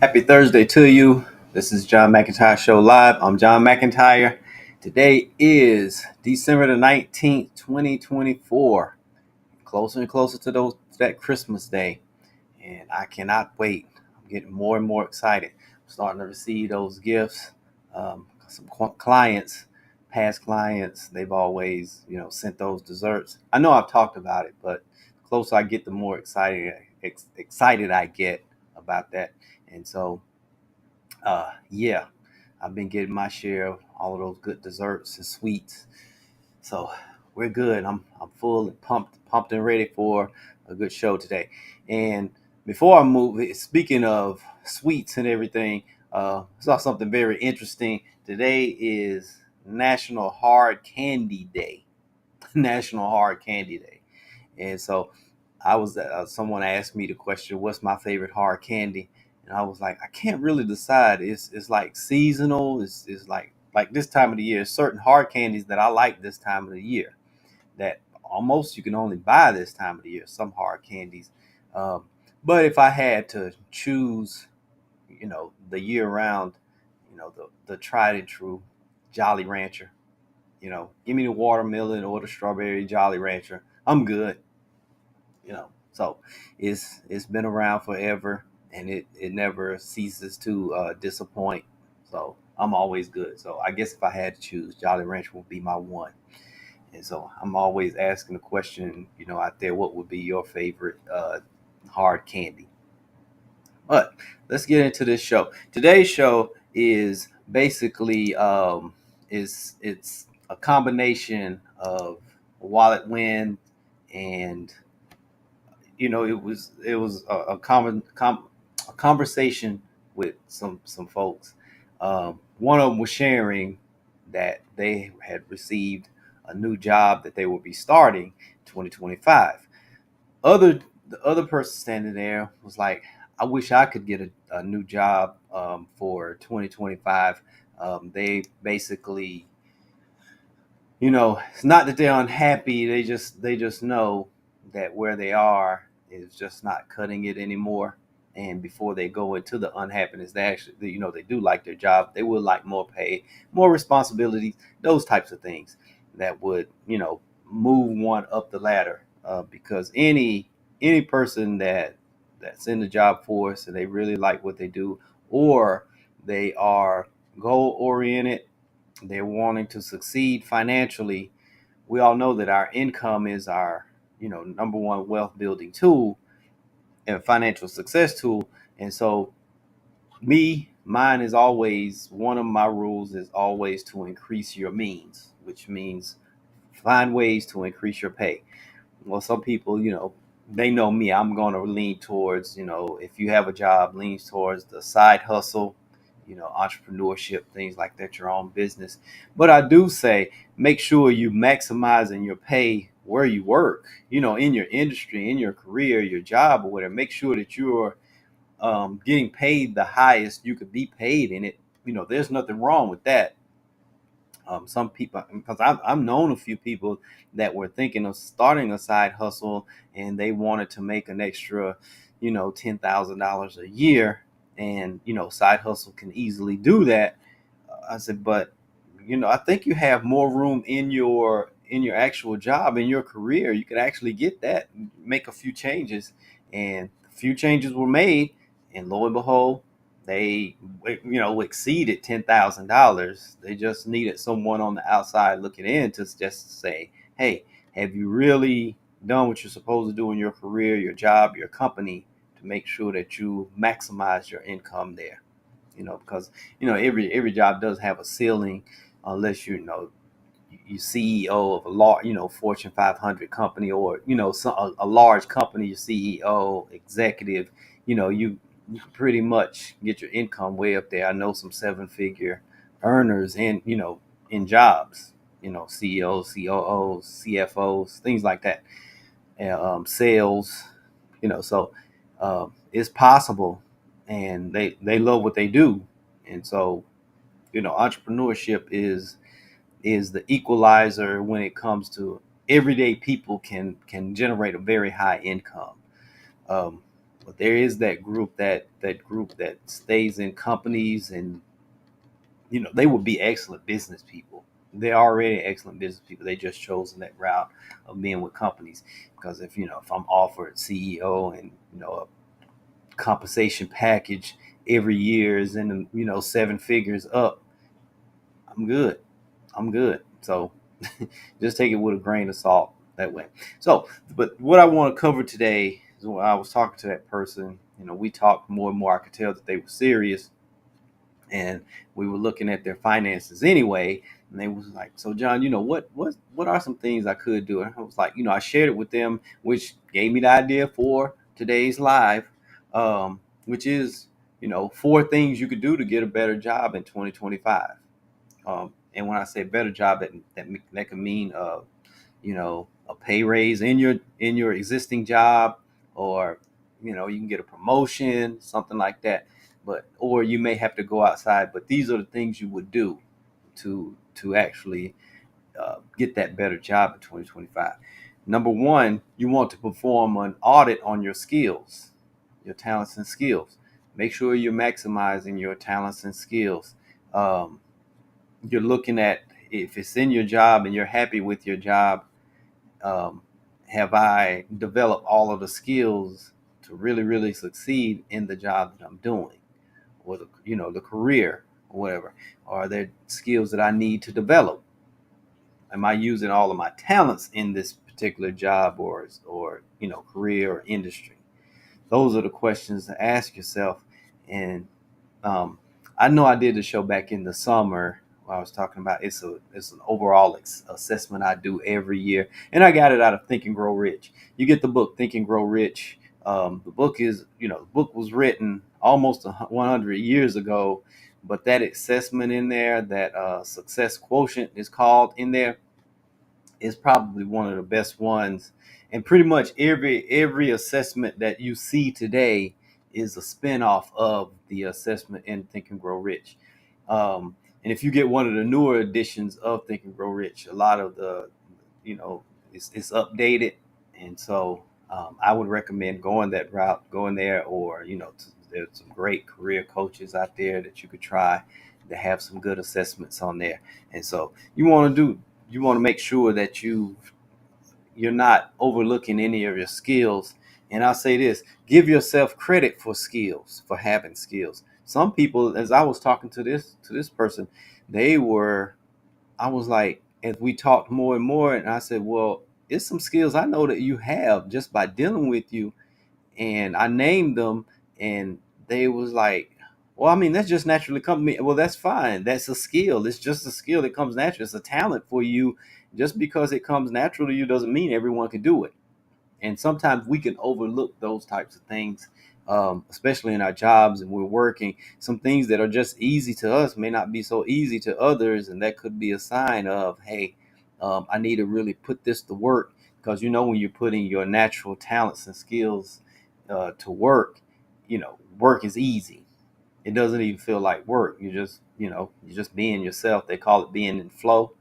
Happy Thursday to you. This is John McEntyre Show Live. I'm John McEntyre. Today is December the 19th, 2024. Closer and closer to that Christmas day. And I cannot wait. I'm getting more and more excited. I'm starting to receive those gifts. Some clients, past clients, they've always, sent those desserts. I know I've talked about it, but the closer I get, the more excited I get about that. And so yeah, I've been getting my share of all of those good desserts and sweets. So we're good. I'm full and pumped and ready for a good show today. And before I move, speaking of sweets and everything, I saw something very interesting. Today is National Hard Candy Day. National Hard Candy Day. And so someone asked me the question, what's my favorite hard candy? And I was like, I can't really decide. It's like seasonal. It's like this time of the year. Certain hard candies that I like this time of the year that almost you can only buy this time of the year. Some hard candies, um, but if I had to choose, the year round, the tried and true Jolly Rancher. Give me the watermelon or the strawberry Jolly Rancher. I'm good. So it's been around forever, and it never ceases to disappoint. So I'm always good. So I guess if I had to choose, Jolly Rancher would be my one. And so I'm always asking the question, out there, what would be your favorite hard candy? But let's get into this show. Today's show is basically it's a combination of wallet win and it was a conversation with some folks. One of them was sharing that they had received a new job that they will be starting 2025. The other person standing there was like, I wish I could get a new job for 2025. They basically, it's not that they're unhappy. They just know that where they are is just not cutting it anymore. And before they go into the unhappiness, they actually, they do like their job. They would like more pay, more responsibilities, those types of things that would, move one up the ladder. Because any person that's in the job force and they really like what they do, or they are goal oriented, they're wanting to succeed financially. We all know that our income is our, number one wealth building tool and financial success tool. And so mine is always, one of my rules is always to increase your means, which means find ways to increase your pay. Well, some people, they know me. I'm going to lean towards, if you have a job, leans towards the side hustle, entrepreneurship, things like that, your own business. But I do say, make sure you maximizing your pay where you work, in your industry, in your career, your job, or whatever. Make sure that you're getting paid the highest you could be paid in it. There's nothing wrong with that. Some people, because I've known a few people that were thinking of starting a side hustle and they wanted to make an extra, $10,000 a year, and side hustle can easily do that. I said, but I think you have more room in your actual job, in your career. You could actually get that, make a few changes, and a few changes were made, and lo and behold, they exceeded $10,000. They just needed someone on the outside looking in to just say, hey, have you really done what you're supposed to do in your career, your job, your company, to make sure that you maximize your income there? Because every job does have a ceiling, unless you CEO of a large, Fortune 500 company, or a large company, your CEO, executive. You can pretty much get your income way up there. I know some seven figure earners in jobs, CEOs, COOs, CFOs, things like that, and sales. So it's possible, and they love what they do. And so entrepreneurship is the equalizer when it comes to everyday people can generate a very high income. um, But there is that group that stays in companies, and they would be excellent business people. They're already excellent business people. They just chosen that route of being with companies. Because if I'm offered CEO and a compensation package every year is in the seven figures up, I'm good. I'm good. So just take it with a grain of salt that way. So, but what I want to cover today is when I was talking to that person, we talked more and more. I could tell that they were serious, and we were looking at their finances anyway. And they was like, "So, John, what are some things I could do?" And I was like, I shared it with them, which gave me the idea for today's live, which is, four things you could do to get a better job in 2025. And when I say better job, that can mean a pay raise in your existing job, or you can get a promotion, something like that. But or you may have to go outside. But these are the things you would do to actually get that better job in 2025. Number one, you want to perform an audit on your skills, your talents and skills. Make sure you're maximizing your talents and skills. You're looking at, if it's in your job and you're happy with your job, um, have I developed all of the skills to really, really succeed in the job that I'm doing, or the career or whatever? Are there skills that I need to develop? Am I using all of my talents in this particular job, or career or industry? Those are the questions to ask yourself. And um, I know I did the show back in the summer where I was talking about it's an overall assessment I do every year, and I got it out of Think and Grow Rich. You get the book Think and Grow Rich. The book is the book was written almost 100 years ago, but that assessment in there, that success quotient is called in there, is probably one of the best ones. And pretty much every assessment that you see today is a spinoff of the assessment in Think and Grow Rich. And if you get one of the newer editions of Think and Grow Rich, a lot of the, it's updated. And so I would recommend going that route, going there, or, there's some great career coaches out there that you could try to have some good assessments on there. And so you want to make sure that you're not overlooking any of your skills. And I'll say this: give yourself credit for skills, for having skills. Some people, as I was talking to this person, they were, I was like, as we talked more and more, and I said, well, it's some skills I know that you have just by dealing with you. And I named them, and they was like, well, I mean, that's just naturally come to me. Well, that's fine. That's a skill. It's just a skill that comes natural. It's a talent for you. Just because it comes natural to you doesn't mean everyone can do it. And sometimes we can overlook those types of things, especially in our jobs and we're working. Some things that are just easy to us may not be so easy to others, and that could be a sign of, hey, I need to really put this to work. Because when you're putting your natural talents and skills to work, work is easy. It doesn't even feel like work. You're just being yourself. They call it being in flow.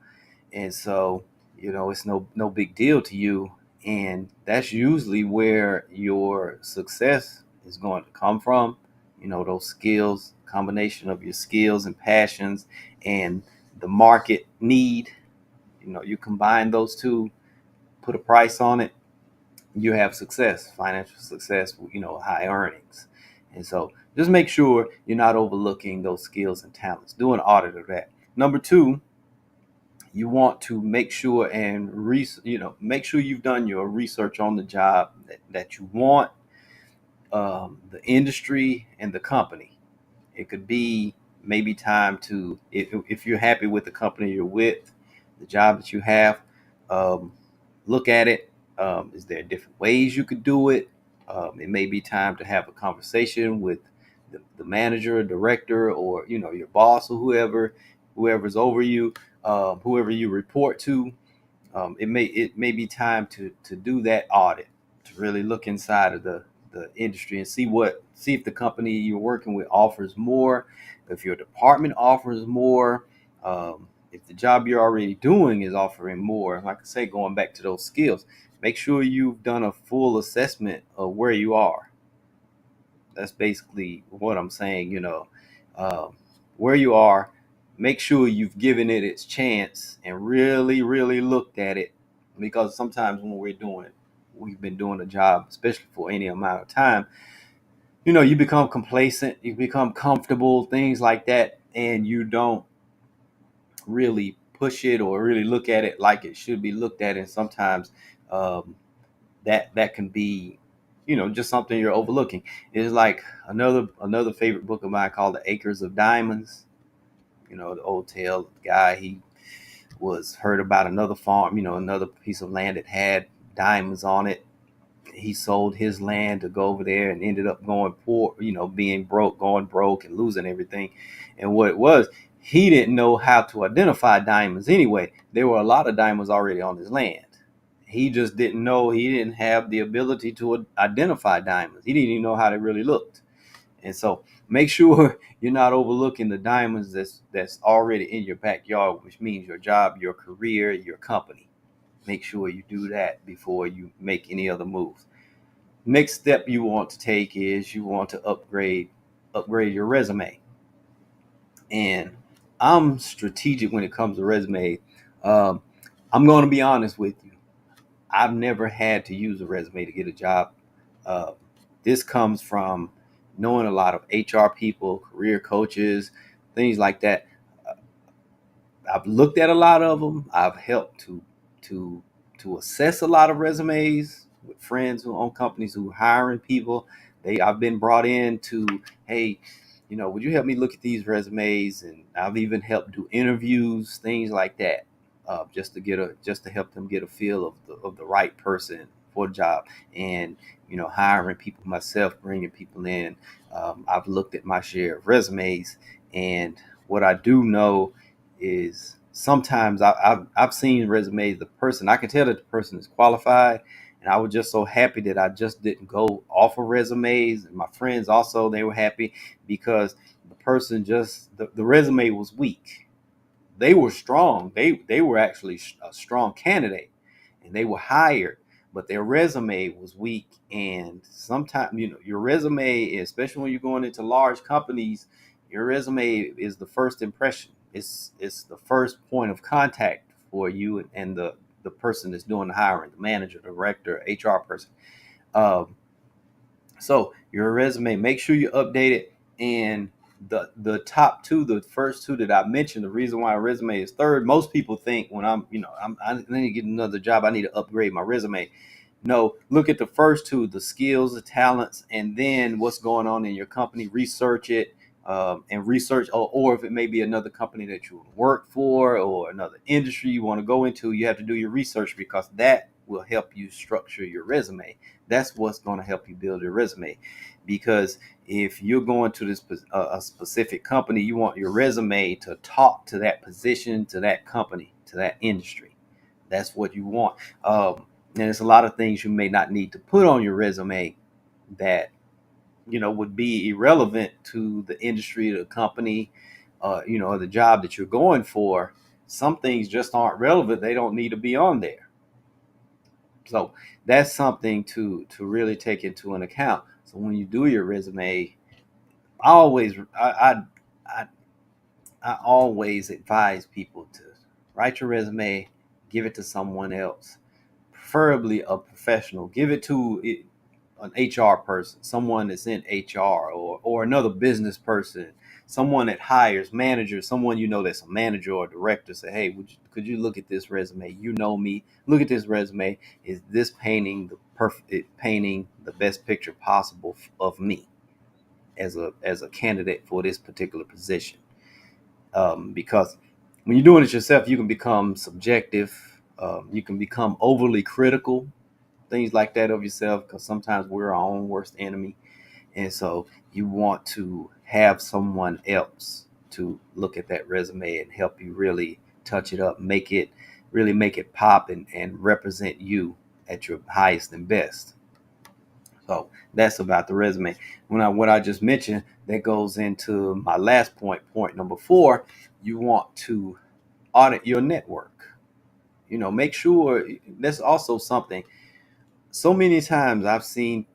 And so it's no big deal to you. And that's usually where your success is going to come from. Those skills, combination of your skills and passions, and the market need. You combine those two, put a price on it, you have success, financial success, high earnings. And so just make sure you're not overlooking those skills and talents. Do an audit of that. Number two, you want to make sure make sure you've done your research on the job that you want, the industry and the company. It could be maybe time to, if you're happy with the company you're with, the job that you have, look at it. Is there different ways you could do it? It may be time to have a conversation with the manager, director, or your boss, or whoever's over you, whoever you report to. It may be time to do that audit, to really look inside of the industry and see if the company you're working with offers more, if your department offers more, if the job you're already doing is offering more. Like I say, going back to those skills, make sure you've done a full assessment of where you are. That's basically what I'm saying. Um, where you are, make sure you've given it its chance and really, really looked at it, because sometimes when we've been doing a job, especially for any amount of time, you become complacent, you become comfortable, things like that, and you don't really push it or really look at it like it should be looked at. And sometimes um, that can be, just something you're overlooking. It's like another favorite book of mine called The Acres of Diamonds. The old tale of the guy, he was heard about another farm, another piece of land that had diamonds on it. He sold his land to go over there and ended up going poor, being broke, going broke and losing everything. And what it was, he didn't know how to identify diamonds anyway. There were a lot of diamonds already on his land. He just didn't know, he didn't have the ability to identify diamonds. He didn't even know how they really looked. And so make sure you're not overlooking the diamonds that's already in your backyard, which means your job, your career, your company. Make sure you do that before you make any other moves. Next step you want to take is you want to upgrade your resume. And I'm strategic when it comes to resume. Um, I'm going to be honest with you. I've never had to use a resume to get a job. Uh, this comes from knowing a lot of HR people, career coaches, things like that. I've looked at a lot of them. I've helped to to assess a lot of resumes with friends who own companies who are hiring people. I've been brought in to, hey, would you help me look at these resumes? And I've even helped do interviews, things like that, just to help them get a feel of the right person for the job. And hiring people myself, bringing people in. I've looked at my share of resumes, and what I do know is sometimes I've seen resumes. The person, I can tell that the person is qualified, and I was just so happy that I just didn't go off of resumes. And my friends also, they were happy because the person just the resume was weak. They were strong. They were actually a strong candidate, and they were hired, but their resume was weak. And sometimes, your resume, especially when you're going into large companies, your resume is the first impression. It's the first point of contact for you and the person that's doing the hiring, the manager, the director, HR person. Um, so your resume, make sure you update it. And the top two, the first two that I mentioned, the reason why a resume is third, most people think when I need to get another job, I need to upgrade my resume. No, look at the first two, the skills, the talents, and then what's going on in your company. Research it, and research, or if it may be another company that you work for or another industry you want to go into, you have to do your research, because that will help you structure your resume. That's what's going to help you build your resume. Because if you're going to a specific company, you want your resume to talk to that position, to that company, to that industry. That's what you want. And there's a lot of things you may not need to put on your resume that would be irrelevant to the industry, the company, or the job that you're going for. Some things just aren't relevant. They don't need to be on there. So that's something to really take into an account. So when you do your resume, I always I, I always advise people to write your resume, give it to someone else, preferably a professional. Give it to an HR person, someone that's in HR, or another business person, someone that hires managers, someone that's a manager or a director. Say, hey, could you look at this resume? You know me. Look at this resume. Is this painting the best picture possible of me as a candidate for this particular position? Because when you're doing it yourself, you can become subjective. You can become overly critical, things like that of yourself, because sometimes we're our own worst enemy. And so you want to have someone else to look at that resume and help you really touch it up, make it pop, and represent you at your highest and best. So that's about the resume. What I just mentioned, that goes into my last point number 4. You want to audit your network. Make sure that's also something. So many times I've seen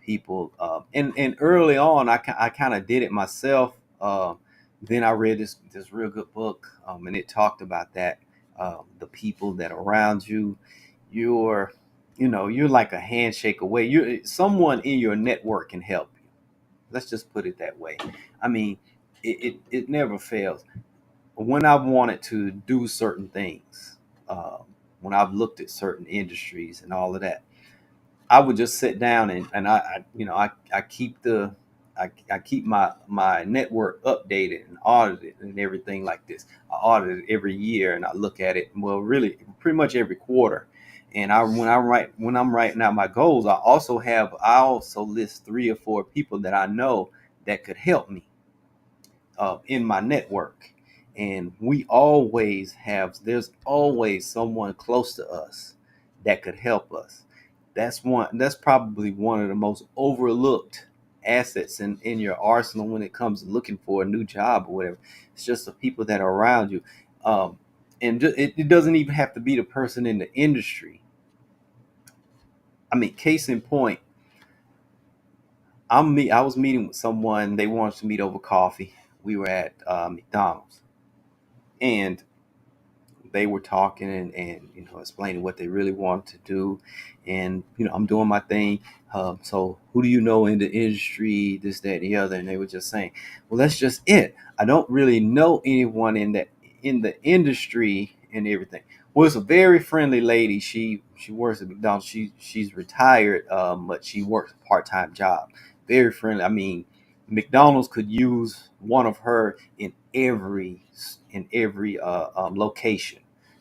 people. And early on, I kind of did it myself. Then I read this real good book, and it talked about that. The people that are around you, you're you're like a handshake away. You someone in your network can help you. Let's just put it that way. I mean, it never fails. When I've wanted to do certain things, when I've looked at certain industries and all of that, I would just sit down and I keep I keep my network updated and audited and everything like this. I audit it every year and I look at it, well, really pretty much every quarter. And when I'm writing out my goals, I also list 3 or 4 people that I know that could help me in my network. And there's always someone close to us that could help us. That's probably one of the most overlooked assets in your arsenal when it comes to looking for a new job or whatever. It's just the people that are around you. It doesn't even have to be the person in the industry. I mean, case in point, I was meeting with someone. They wanted to meet over coffee. We were at McDonald's, and they were talking and explaining what they really wanted to do. And I'm doing my thing. So who do you know in the industry, this, that, and the other? And they were just saying, well, that's just it. I don't really know anyone in the industry and everything. Well, it's a very friendly lady. She works at McDonald's. She's retired, but she works a part-time job. Very friendly. I mean, McDonald's could use one of her in every location.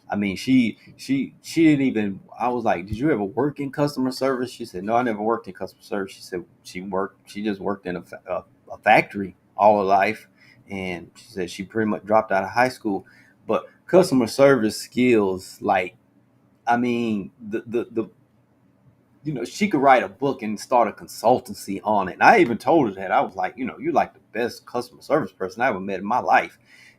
I mean, she didn't even. I was like, "Did you ever work in customer service?" She said, "No, I never worked in customer service." She said she just worked in a factory all her life, and she said she pretty much dropped out of high school. But customer service skills, like, I mean, the she could write a book and start a consultancy on it. And I even told her that. I was like, you're like the best customer service person I ever met in my life.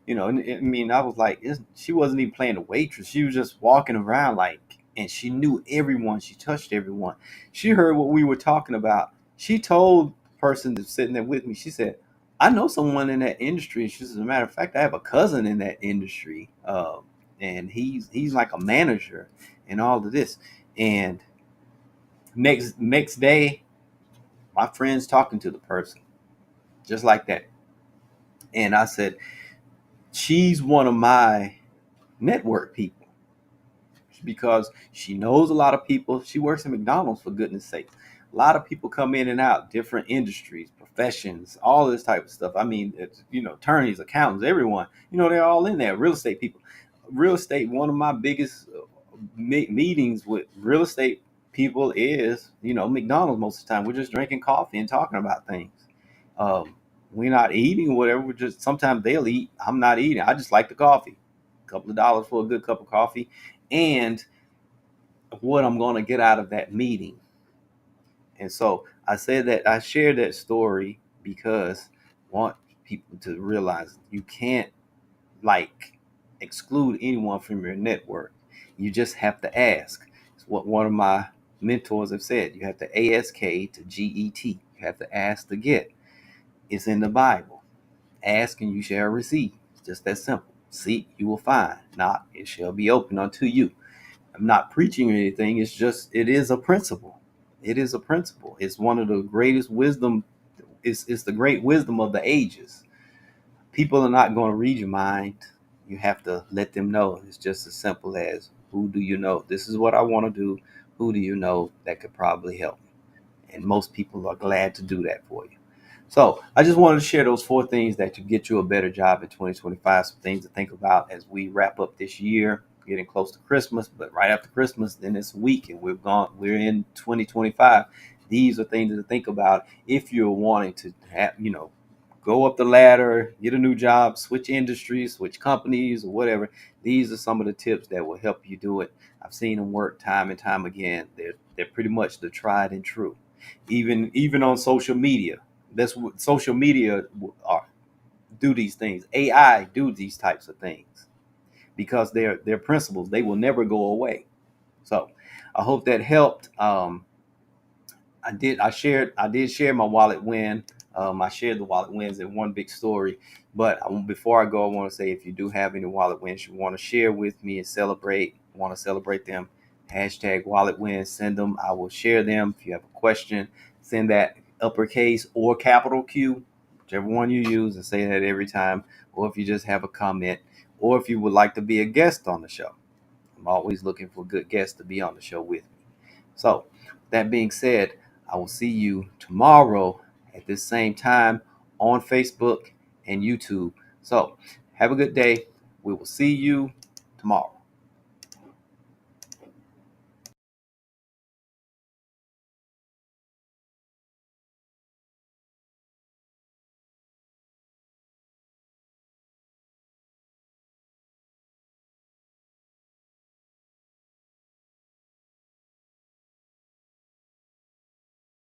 I mean, I was like, she wasn't even playing the waitress. She was just walking around like, and she knew everyone. She touched everyone. She heard what we were talking about. She told the person that's sitting there with me, she said, I know someone in that industry. She says, as a matter of fact, I have a cousin in that industry. And he's like a manager and all of this. And next day, my friend's talking to the person just like that. And I said, she's one of my network people because she knows a lot of people. She works at McDonald's, for goodness sake. A lot of people come in and out, different industries, professions, all this type of stuff. I mean, it's, attorneys, accountants, everyone, they're all in there. Real estate people. Real estate, one of my biggest meetings with real estate people is, McDonald's most of the time. We're just drinking coffee and talking about things. Um, we're not eating or whatever. We're just, sometimes they'll eat. I'm not eating. I just like the coffee. A couple of dollars for a good cup of coffee. And what I'm going to get out of that meeting. And so I said that I shared that story because I want people to realize you can't like exclude anyone from your network. You just have to ask. It's what one of my mentors have said. You have to ask to get. You have to ask to get. It's in the Bible. Ask and you shall receive. It's just that simple. Seek, you will find. Knock, it shall be opened unto you. I'm not preaching or anything. It is a principle. It is a principle. It's one of the greatest wisdom. It's the great wisdom of the ages. People are not going to read your mind. You have to let them know. It's just as simple as, who do you know? This is what I want to do. Who do you know that could probably help me? And most people are glad to do that for you. So I just wanted to share those 4 things that could get you a better job in 2025. Some things to think about as we wrap up this year, getting close to Christmas. But right after Christmas, then it's a week, and we're in 2025. These are things to think about if you're wanting to have, go up the ladder, get a new job, switch industries, switch companies, or whatever. These are some of the tips that will help you do it. I've seen them work time and time again. They're pretty much the tried and true. Even on social media, that's what social media are, do these things. AI do these types of things because they're principles. They will never go away. So I hope that helped. I did share my wallet win. I shared the wallet wins in one big story. But before I go, I want to say if you do have any wallet wins you want to share with me and want to celebrate them, hashtag wallet wins, send them. I will share them. If you have a question, send that uppercase or capital Q, whichever one you use, and say that every time. Or if you just have a comment, or if you would like to be a guest on the show. I'm always looking for good guests to be on the show with me. So, that being said, I will see you tomorrow at this same time on Facebook and YouTube. So, have a good day. We will see you tomorrow.